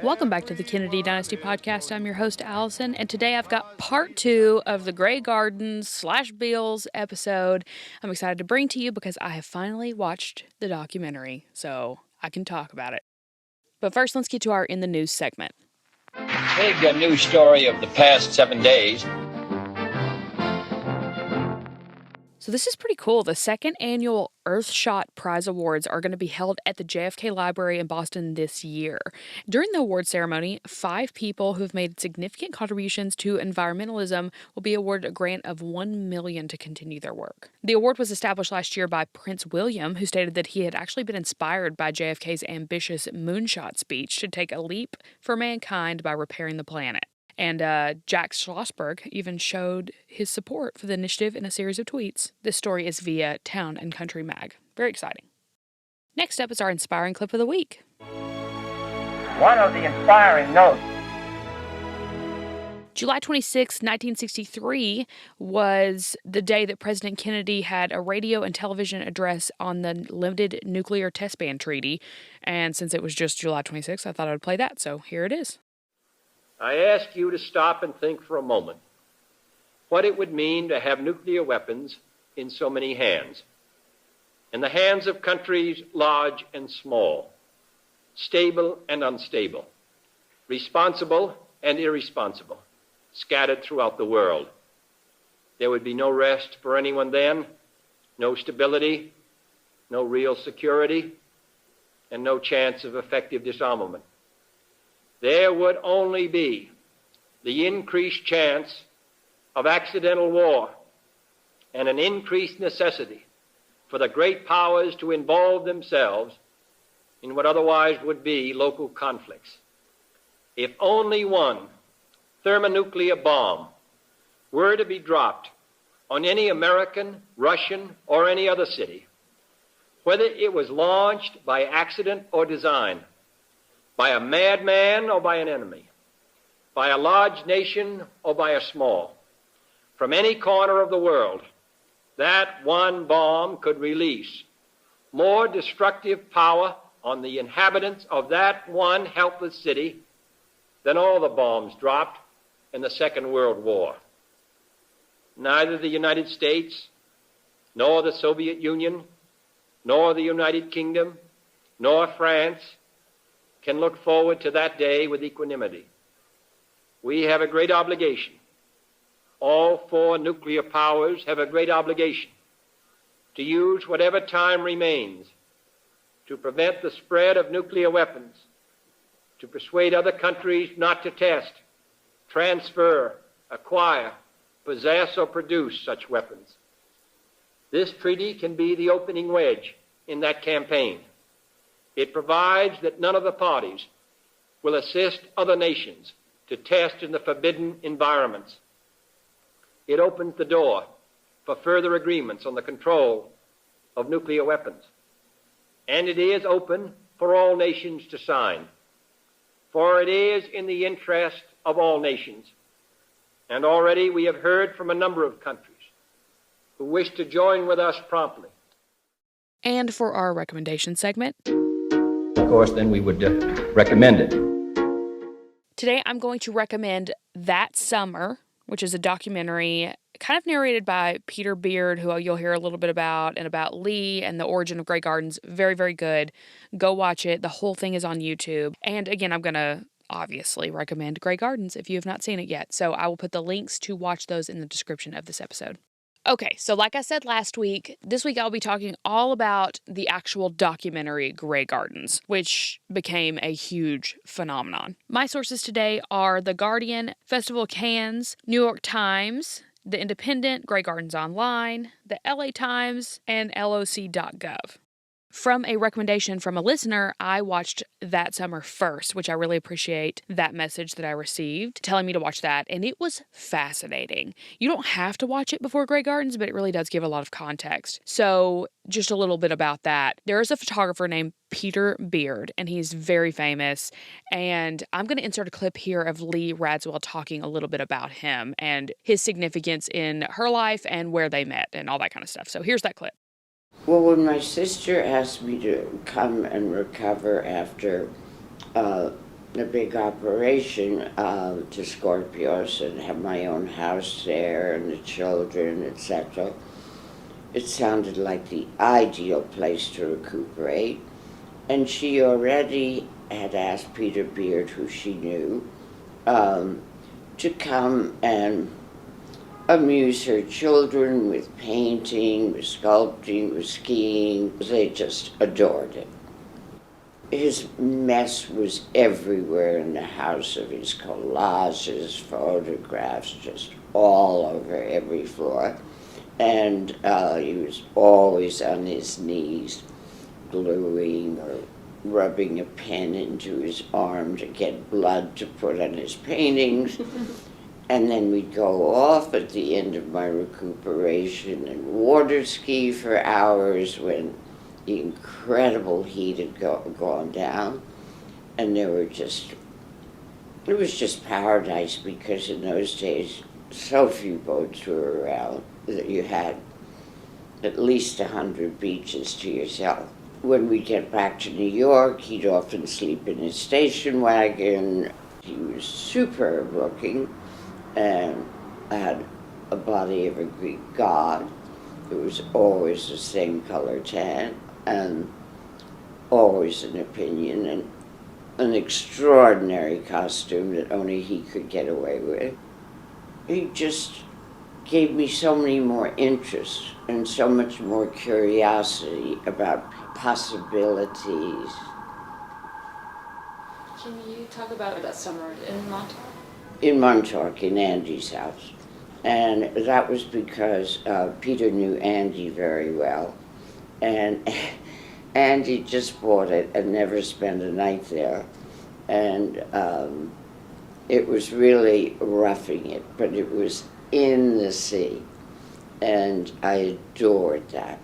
Welcome back to the Kennedy Dynasty podcast. I'm your host, Alyson, and today I've got part 2 of the Grey Gardens / Beales episode. I'm excited to bring to you because I have finally watched the documentary, so I can talk about it. But first, let's get to our In the News segment. Big news story of the past 7 days. So this is pretty cool. The second annual Earthshot Prize Awards are going to be held at the JFK Library in Boston this year. During the award ceremony, 5 people who have made significant contributions to environmentalism will be awarded a grant of $1 million to continue their work. The award was established last year by Prince William, who stated that he had actually been inspired by JFK's ambitious moonshot speech to take a leap for mankind by repairing the planet. And Jack Schlossberg even showed his support for the initiative in a series of tweets. This story is via Town and Country Mag. Very exciting. Next up is our inspiring clip of the week. One of the inspiring notes. July 26, 1963 was the day that President Kennedy had a radio and television address on the Limited Nuclear Test Ban Treaty. And since it was just July 26, I thought I would play that, so here it is. I ask you to stop and think for a moment what it would mean to have nuclear weapons in so many hands, in the hands of countries large and small, stable and unstable, responsible and irresponsible, scattered throughout the world. There would be no rest for anyone then, no stability, no real security, and no chance of effective disarmament. There would only be the increased chance of accidental war and an increased necessity for the great powers to involve themselves in what otherwise would be local conflicts. If only one thermonuclear bomb were to be dropped on any American, Russian, or any other city, whether it was launched by accident or design, by a madman or by an enemy, by a large nation or by a small, from any corner of the world, that one bomb could release more destructive power on the inhabitants of that one helpless city than all the bombs dropped in the Second World War. Neither the United States, nor the Soviet Union, nor the United Kingdom, nor France can look forward to that day with equanimity. We have a great obligation. All 4 nuclear powers have a great obligation to use whatever time remains to prevent the spread of nuclear weapons, to persuade other countries not to test, transfer, acquire, possess, or produce such weapons. This treaty can be the opening wedge in that campaign. It provides that none of the parties will assist other nations to test in the forbidden environments. It opens the door for further agreements on the control of nuclear weapons. And it is open for all nations to sign, for it is in the interest of all nations. And already we have heard from a number of countries who wish to join with us promptly. And for our recommendation segment, Of course, then we would recommend it. today I'm going to recommend That Summer, which is a documentary kind of narrated by Peter Beard, who you'll hear a little bit about, and about Lee and the origin of Grey Gardens. Very, very good. Go watch it. The whole thing is on YouTube. And again, I'm going to obviously recommend Grey Gardens if you have not seen it yet. So I will put the links to watch those in the description of this episode. Okay, so like I said last week, this week I'll be talking all about the actual documentary Grey Gardens, which became a huge phenomenon. My sources today are The Guardian, Festival of Cannes, New York Times, The Independent, Grey Gardens Online, the LA Times, and LOC.gov. From a recommendation from a listener, I watched That Summer first, which I really appreciate that message that I received telling me to watch that, and it was fascinating. You don't have to watch it before Grey Gardens, but it really does give a lot of context. So just a little bit about that. There is a photographer named Peter Beard, and he's very famous, and I'm going to insert a clip here of Lee Radswell talking a little bit about him and his significance in her life and where they met and all that kind of stuff. So here's that clip. Well, when my sister asked me to come and recover after a big operation to Scorpios and have my own house there and the children, etc. It sounded like the ideal place to recuperate. And she already had asked Peter Beard, who she knew, to come and amuse her children with painting, with sculpting, with skiing. They just adored it. His mess was everywhere in the house, of his collages, photographs, just all over every floor. And he was always on his knees, gluing or rubbing a pen into his arm to get blood to put on his paintings. And then we'd go off at the end of my recuperation and water ski for hours when the incredible heat had gone down. And it was just paradise, because in those days so few boats were around that you had at least 100 beaches to yourself. When we'd get back to New York, he'd often sleep in his station wagon. He was superb looking and had a body of a Greek god. It was always the same color tan and always an opinion, and an extraordinary costume that only he could get away with. He just gave me so many more interests and so much more curiosity about possibilities. Can you talk about that summer in Montauk? In Montauk, in Andy's house. And that was because Peter knew Andy very well. And Andy just bought it and never spent a night there. And it was really roughing it, but it was in the sea. And I adored that.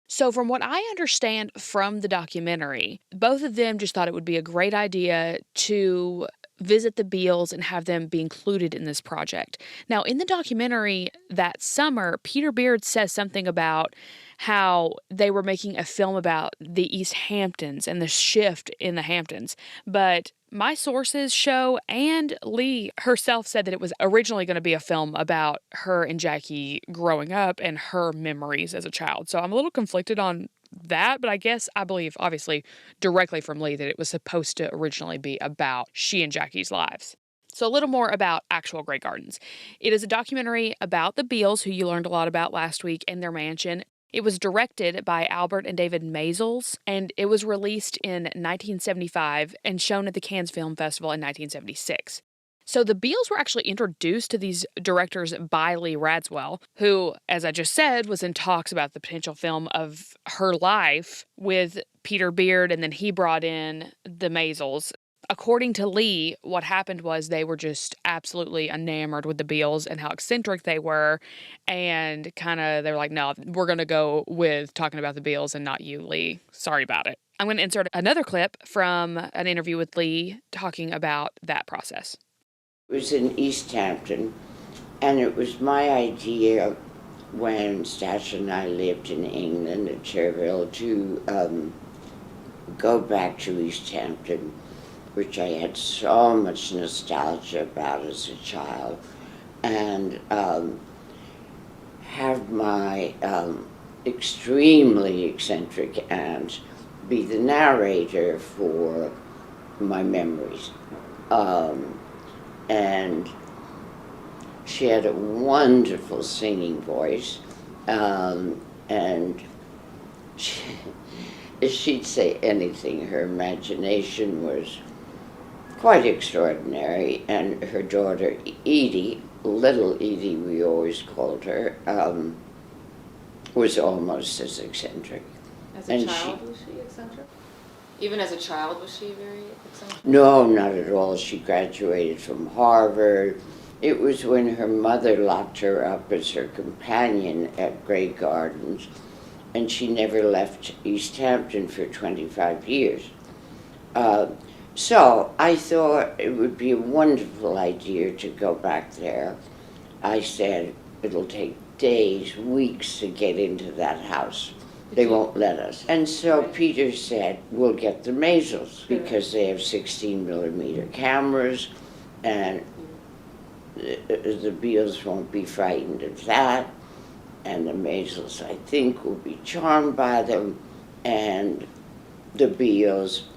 So from what I understand from the documentary, both of them just thought it would be a great idea to visit the Beales and have them be included in this project. Now, in the documentary that summer, Peter Beard says something about how they were making a film about the East Hamptons and the shift in the Hamptons. But my sources show, and Lee herself said, that it was originally going to be a film about her and Jackie growing up and her memories as a child. So I'm a little conflicted on that, but I believe, obviously, directly from Lee, that it was supposed to originally be about she and Jackie's lives. So a little more about actual Grey Gardens. It is a documentary about the Beales, who you learned a lot about last week, and their mansion. It was directed by Albert and David Maysles, and it was released in 1975 and shown at the Cannes Film Festival in 1976. So the Beales were actually introduced to these directors by Lee Radswell, who, as I just said, was in talks about the potential film of her life with Peter Beard, and then he brought in the Maysles. According to Lee, what happened was they were just absolutely enamored with the Beales and how eccentric they were, and they were like, no, we're going to go with talking about the Beales and not you, Lee. Sorry about it. I'm going to insert another clip from an interview with Lee talking about that process. It was in East Hampton, and it was my idea when Stash and I lived in England at Cherville to go back to East Hampton, which I had so much nostalgia about as a child, and have my extremely eccentric aunt be the narrator for my memories. And she had a wonderful singing voice, and she'd say anything. Her imagination was quite extraordinary, and her daughter Edie, little Edie we always called her, was almost as eccentric. As a child, was she eccentric? Even as a child, was she very eccentric? No, not at all. She graduated from Harvard. It was when her mother locked her up as her companion at Grey Gardens, and she never left East Hampton for 25 years. So I thought it would be a wonderful idea to go back there. I said, it'll take days, weeks to get into that house. They won't let us. And so Peter said, we'll get the Maisels because they have 16 millimeter cameras and the Beales won't be frightened of that. And the Maisels, I think, will be charmed by them. And the Beales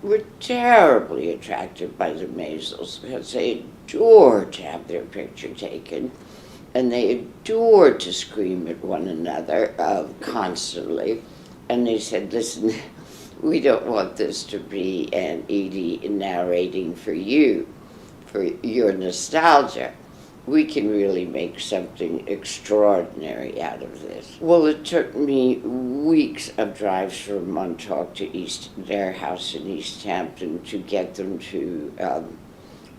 were terribly attracted by the Maisels because they adored to have their picture taken. And they adored to scream at one another constantly. And they said, listen, we don't want this to be Aunt Edie narrating for you, for your nostalgia. We can really make something extraordinary out of this. Well, it took me weeks of drives from Montauk to their house in East Hampton to get them to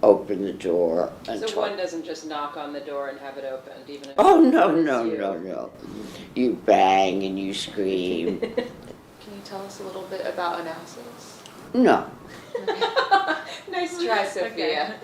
open the door. So one doesn't just knock on the door and have it opened, even if Oh, no. You bang and you scream. Can you tell us a little bit about analysis? No. Nice try, Sophia.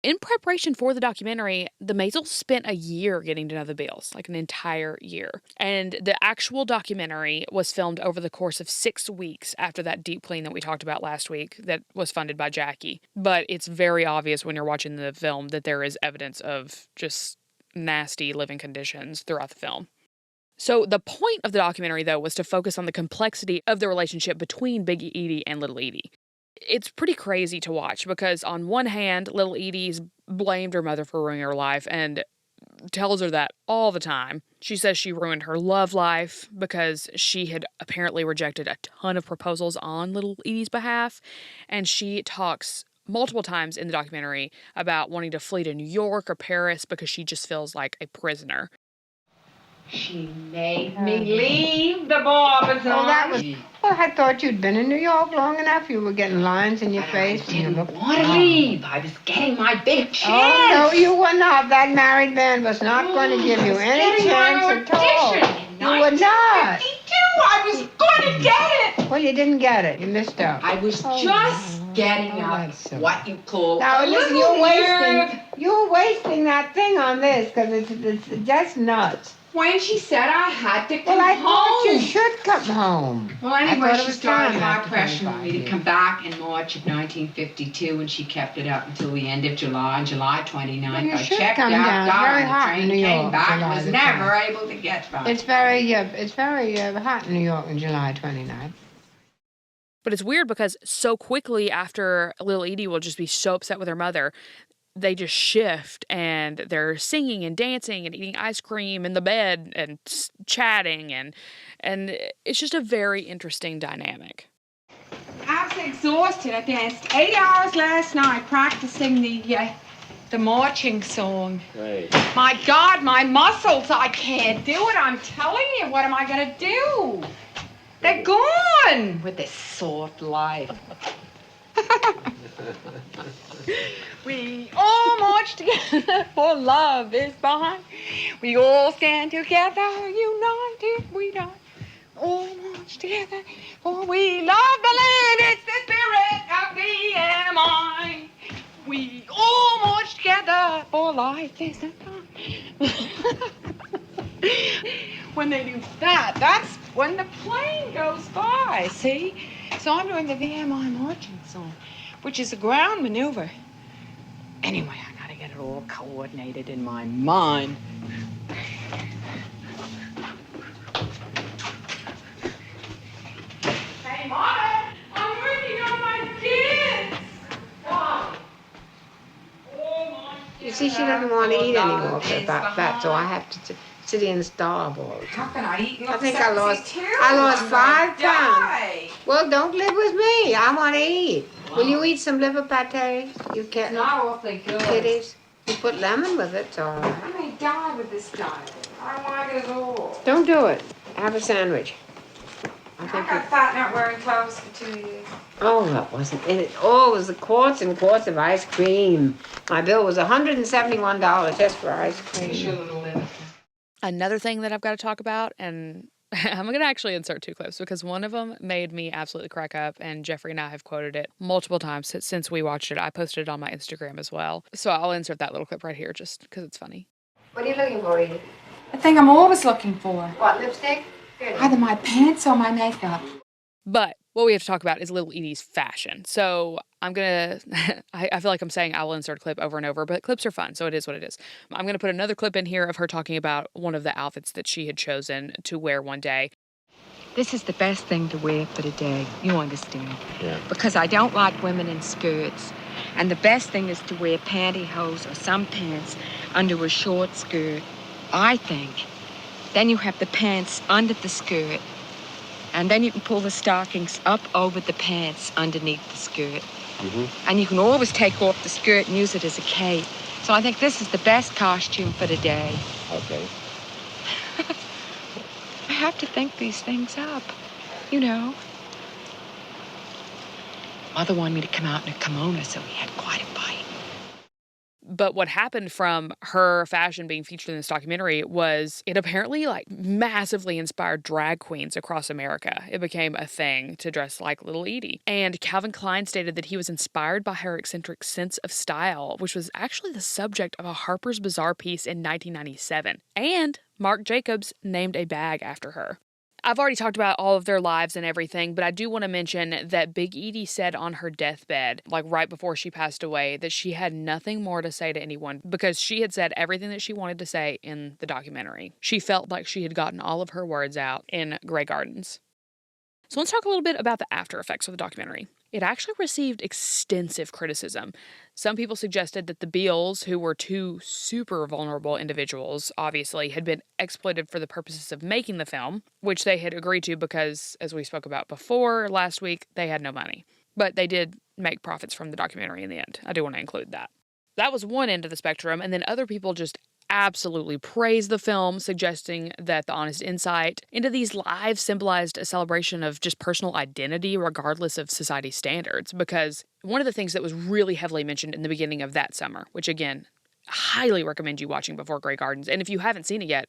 In preparation for the documentary, the Maisels spent a year getting to know the Beales, like an entire year. And the actual documentary was filmed over the course of 6 weeks after that deep clean that we talked about last week that was funded by Jackie. But it's very obvious when you're watching the film that there is evidence of just nasty living conditions throughout the film. So the point of the documentary, though, was to focus on the complexity of the relationship between Big Edie and Little Edie. It's pretty crazy to watch because on one hand, Little Edie's blamed her mother for ruining her life and tells her that all the time. She says she ruined her love life because she had apparently rejected a ton of proposals on Little Edie's behalf. And she talks multiple times in the documentary about wanting to flee to New York or Paris because she just feels like a prisoner. She made me leave the Barbers. Well, I thought you'd been in New York long enough. You were getting lines in your face. I didn't want to leave. I was getting my big chance. Oh, no, you were not. That married man was not going to give you any chance at all. You were not. 52. I was going to get it. Well, you didn't get it. You missed out. I was just getting up what you call now, a listen, you're wasting that thing on this because it's just nuts. When she said I had to come well, I home. thought you should come home. Well, anyway, she started high pressuring me to come back in March of 1952, and she kept it up until the end of July. On July 29th, well, I checked out, got on the train, came back, July was never able to get back. It's very hot in New York on July 29th. But it's weird because so quickly after Little Edie will just be so upset with her mother, they just shift and they're singing and dancing and eating ice cream in the bed and chatting and it's just a very interesting dynamic. I was exhausted. I danced 8 hours last night practicing the marching song. Right. My God, my muscles, I can't do it. I'm telling you, what am I going to do? They're gone with this soft life. We all march together, for love is behind. We all stand together, united we die. All march together, for we love the land. It's the spirit of BMI. We all march together, for life is a When they do that, that's when the plane goes by, see? So I'm doing the VMI marching song, which is a ground maneuver. Anyway, I gotta get it all coordinated in my mind. Hey, Mother, I'm working on my kids. Why? You see, she doesn't want to eat anymore for about fat, so I have to sit here and starve all the time. How can I eat? I think I lost 5 pounds. Well, don't live with me. I want to eat. Wow. Will you eat some liver pate? You can't. It's not awfully good. Kitties. You put lemon with it, so. I may die with this diet. I don't like it at all. Don't do it. Have a sandwich. I got fat not wearing clothes for 2 years. Oh, that wasn't in it. Oh, it was the quarts and quarts of ice cream. My bill was $171 just for ice cream. Another thing that I've got to talk about, and I'm going to actually insert 2 clips because one of them made me absolutely crack up, and Jeffrey and I have quoted it multiple times since we watched it. I posted it on my Instagram as well. So I'll insert that little clip right here just because it's funny. What are you looking for, Edie? The thing I'm always looking for. What, lipstick? Here. Either my pants or my makeup. But what we have to talk about is Little Edie's fashion. So I'm going to, I feel like I'm saying I will insert a clip over and over, but clips are fun, so it is what it is. I'm going to put another clip in here of her talking about one of the outfits that she had chosen to wear one day. This is the best thing to wear for the day. You understand? Yeah. Because I don't like women in skirts. And the best thing is to wear pantyhose or some pants under a short skirt, I think. Then you have the pants under the skirt. And then you can pull the stockings up over the pants underneath the skirt. Mm-hmm. And you can always take off the skirt and use it as a cape. So I think this is the best costume for the day. Okay. I have to think these things up, you know. Mother wanted me to come out in a kimono, so we had quite a fight. But what happened from her fashion being featured in this documentary was it apparently massively inspired drag queens across America. It became a thing to dress like Little Edie. And Calvin Klein stated that he was inspired by her eccentric sense of style, which was actually the subject of a Harper's Bazaar piece in 1997. And Marc Jacobs named a bag after her. I've already talked about all of their lives and everything, but I do want to mention that Big Edie said on her deathbed, right before she passed away, that she had nothing more to say to anyone because she had said everything that she wanted to say in the documentary. She felt like she had gotten all of her words out in Grey Gardens. So let's talk a little bit about the after effects of the documentary. It actually received extensive criticism. Some people suggested that the Beales, who were two super vulnerable individuals, obviously, had been exploited for the purposes of making the film, which they had agreed to because, as we spoke about before last week, they had no money. But they did make profits from the documentary in the end. I do want to include that. That was one end of the spectrum, and then other people just absolutely praised the film, suggesting that the honest insight into these lives symbolized a celebration of just personal identity regardless of society's standards. Because one of the things that was really heavily mentioned in the beginning of that summer, which again, highly recommend you watching before Grey Gardens, and if you haven't seen it yet,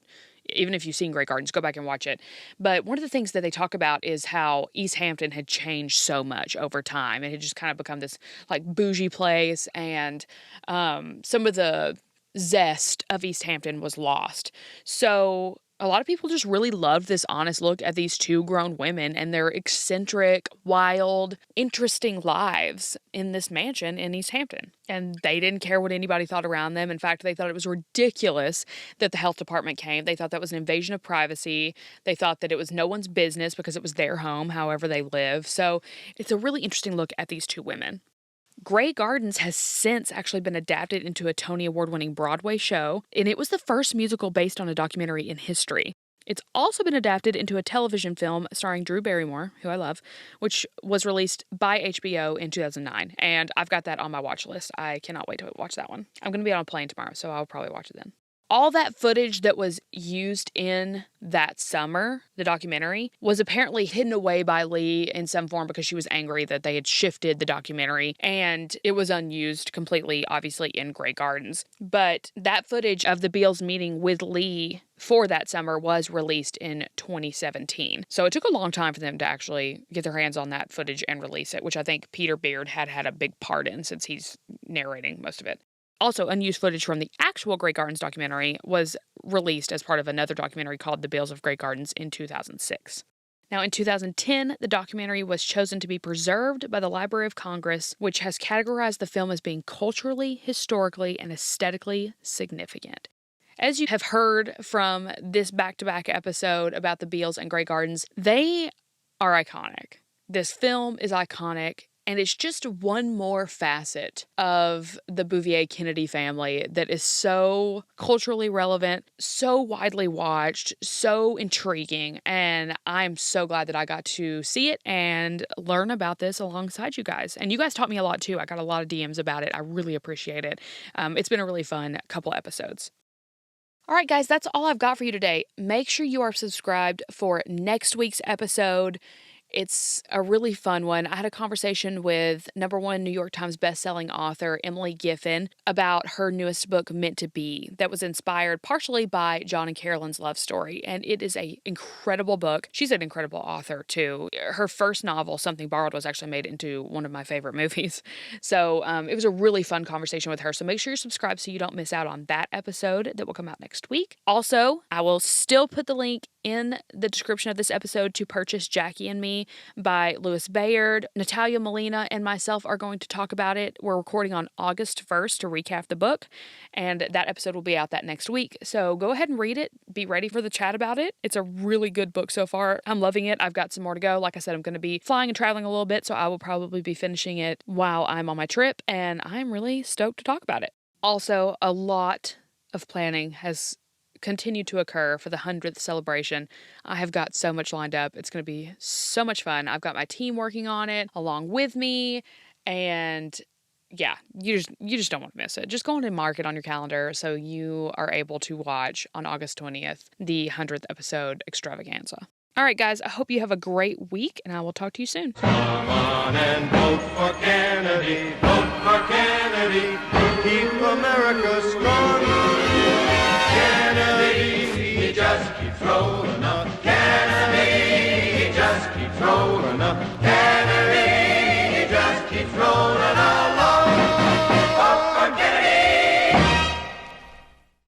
even if you've seen Grey Gardens, go back and watch it. But one of the things that they talk about is how East Hampton had changed so much over time. It had just kind of become this bougie place, and some of the zest of East Hampton was lost. So a lot of people just really loved this honest look at these two grown women and their eccentric, wild, interesting lives in this mansion in East Hampton. And they didn't care what anybody thought around them. In fact, they thought it was ridiculous that the health department came. They thought that was an invasion of privacy. They thought that it was no one's business because it was their home, however they live. So it's a really interesting look at these two women. Grey Gardens has since actually been adapted into a Tony Award-winning Broadway show, and it was the first musical based on a documentary in history. It's also been adapted into a television film starring Drew Barrymore, who I love, which was released by HBO in 2009, and I've got that on my watch list. I cannot wait to watch that one. I'm going to be on a plane tomorrow, so I'll probably watch it then. All that footage that was used in that summer, the documentary, was apparently hidden away by Lee in some form because she was angry that they had shifted the documentary, and it was unused completely, obviously, in Grey Gardens. But that footage of the Beales meeting with Lee for that summer was released in 2017. So it took a long time for them to actually get their hands on that footage and release it, which I think Peter Beard had a big part in since he's narrating most of it. Also, unused footage from the actual Grey Gardens documentary was released as part of another documentary called The Beales of Grey Gardens in 2006. Now, in 2010, the documentary was chosen to be preserved by the Library of Congress, which has categorized the film as being culturally, historically, and aesthetically significant. As you have heard from this back-to-back episode about the Beales and Grey Gardens, they are iconic. This film is iconic. And it's just one more facet of the Bouvier-Kennedy family that is so culturally relevant, so widely watched, so intriguing. And I'm so glad that I got to see it and learn about this alongside you guys. And you guys taught me a lot too. I got a lot of DMs about it. I really appreciate it. It's been a really fun couple episodes. All right, guys, that's all I've got for you today. Make sure you are subscribed for next week's episode. It's a really fun one. I had a conversation with #1 New York Times bestselling author Emily Giffen about her newest book, Meant to Be, that was inspired partially by John and Carolyn's love story. And it is an incredible book. She's an incredible author, too. Her first novel, Something Borrowed, was actually made into one of my favorite movies. So it was a really fun conversation with her. So make sure you're subscribed so you don't miss out on that episode that will come out next week. Also, I will still put the link in the description of this episode to purchase Jackie and Me by Louis Bayard. Natalia Molina and myself are going to talk about it. We're recording on August 1st to recap the book, and that episode will be out that next week. So go ahead and read it. Be ready for the chat about it. It's a really good book so far. I'm loving it. I've got some more to go. Like I said, I'm going to be flying and traveling a little bit, so I will probably be finishing it while I'm on my trip, and I'm really stoked to talk about it. Also, a lot of planning has continue to occur for the 100th celebration. I have got so much lined up. It's going to be so much fun. I've got my team working on it along with me, and yeah, you just don't want to miss it. Just go on and mark it on your calendar so you are able to watch on August 20th the 100th episode extravaganza. All right, guys, I hope you have a great week, and I will talk to you soon. Come on and vote for Kennedy. Vote for Kennedy. Keep America strong. Kennedy, he just keeps rolling up. Kennedy, he just keeps rolling up.